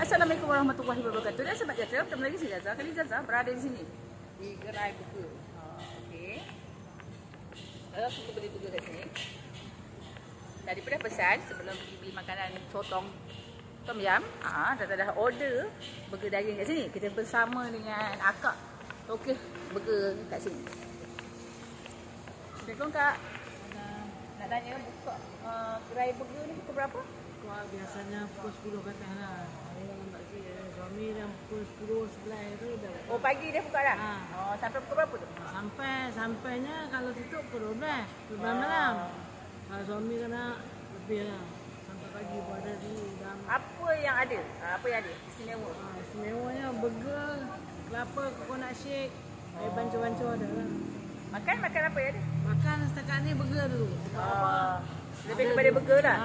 Assalamualaikum warahmatullahi wabarakatuh. Dan sahabat Jazza, bertemu lagi saya Jazza. Kali Jazza berada di sini di gerai burger. Okey. Kalau aku beli burger kat sini. Daripada pesan sebelum pergi beli makanan sotong tom yam, dah order burger daging kat sini. Kita bersama dengan akak okey burger kat sini. Assalamualaikum kak. Nak tanya buka gerai burger ni pukul berapa? Biasanya pukul 10 ke atas lah. Suami dah pukul 10, 11 tu dah. Oh pagi dia buka dah? Sampai pukul berapa tu? Sampainya kalau tutup pukul 12 malam. Kalau suami kena lebih lah. Sampai pagi pun ada di dalam. Apa yang ada? Apa yang ada? Istimewa? Istimewanya burger, kelapa, coconut shake, air bancu-bancu ada lah. Makan apa yang ada? Makan setakat ni burger dulu. Lebih kepada burger lah.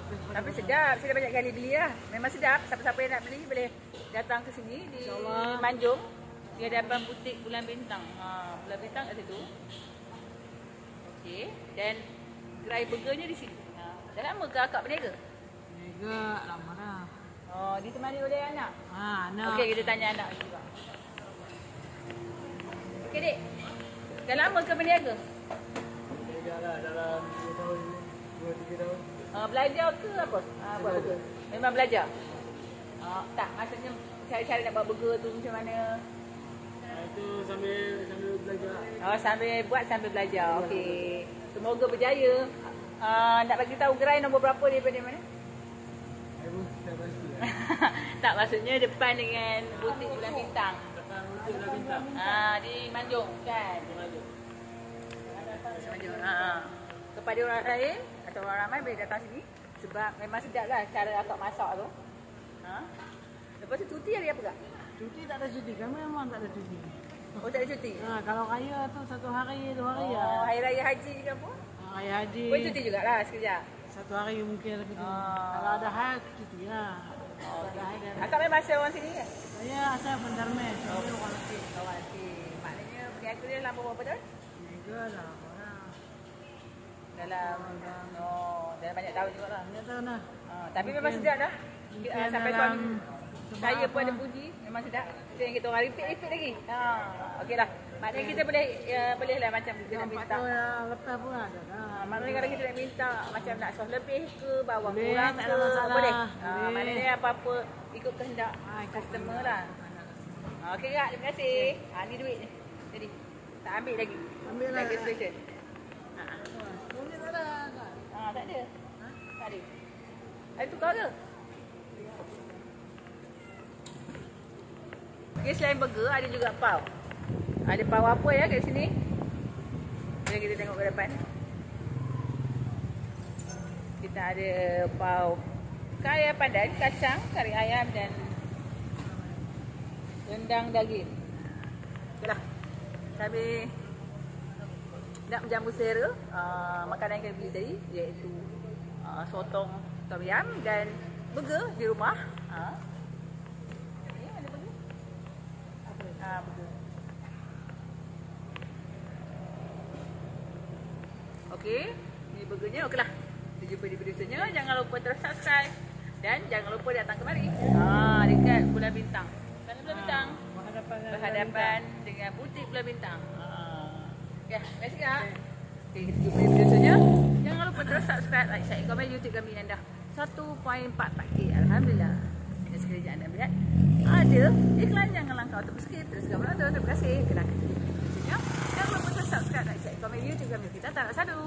Tapi burger. sedap. Saya dah banyak kali beli lah. Memang sedap. Siapa-siapa yang nak beli boleh datang ke sini di Manjung. Di hadapan butik Bulan Bintang. Bulan Bintang kat situ. Okey. Dan gerai burgernya di sini. Dah lama ke akak berniaga? Berniaga lama dah. Ditemani oleh anak? Anak. Okey, kita tanya anak juga. Okey, Dik. Dah lama ke berniaga? Berniaga lah dalam 2 tahun, 2-3 tahun. Belajar ke apa? Buat burger? Memang belajar? Tak, maksudnya cara-cara nak buat burger tu macam mana? Itu sambil belajar. Sambil buat sambil belajar. Okey. Semoga berjaya. Nak bagi tahu gerai nombor berapa daripada mana? Tak pasti. Tak, maksudnya depan dengan butik Bulan Bintang. Depan butik Bulan Bintang. Di Manjung kan? Di Manjung. Kepada orang lain atau orang ramai boleh datang sini sebab memang sedap lah cara akak masak tu. Lepas tu cuti hari apa kak? Cuti tak ada cuti. Kami memang tak ada cuti. Oh tak ada cuti? Kalau raya tu 1 hari, 2 hari ya. Hari raya haji ke apa? Raya haji. Boleh cuti jugalah sekejap. 1 hari mungkin lebih tu. Kalau ada haid cuti lah. Akak memang asal orang sini kan? Saya asal Bandar Mes. Saya orang Lekik. Orang Lekik. Maknanya berniaga dia lama berapa tahun? Berniaga dah. Dalam banyak tahun juga lah. Banyak tahun lah. Tapi memang sedap dah. Sampai suami saya pun ada puji. Memang sedap. Itu yang kita orang repeat lagi. Okey lah. Maknanya kita boleh lah macam kita nak minta. Lepas pun ada dah. Maknanya kalau kita nak minta macam nak sos lebih ke, bawang Boleh, kurang tak ke, ada masalah. boleh. Boleh. Maknanya apa-apa ikut kehendak customer lah. Okey kak, terima kasih. Ni duit ni. Jadi tak ambil lagi. Ambil lah. Registration. Boleh tak ada kak? Tak ada. Tak ada. Ada tukar ke? Okay, selain burger ada juga pau. Ada pau apa ya kat sini? Mari kita tengok ke depan. Kita ada pau kari ayam pandan, kacang, kari ayam dan rendang daging. Okeylah. Sambil nak menjamu selera makanan yang kita beli tadi iaitu sotong tom yam dan burger di rumah. Ni ada burger. Burger. Okey, ni burgernya. Okeylah. Kita jumpa di video selanjutnya. Jangan lupa terus subscribe dan jangan lupa datang kemari. Dekat Bulan Bintang. Bulan Bintang. Berhadapan dengan butik Bulan Bintang. Ya, terima kasih kak. Okay, kita jumpa di video selanjutnya. Jangan lupa terus subscribe, like, share, komen YouTube kami yang dah 1.44K. Alhamdulillah. Dan sekiranya anda melihat ada iklan jangan langkah untuk skip. Terus menonton. Terima kasih. Kita akan jumpa di video selanjutnya. Jangan lupa terus subscribe, like, share, komen YouTube kami. Kita tak sadu.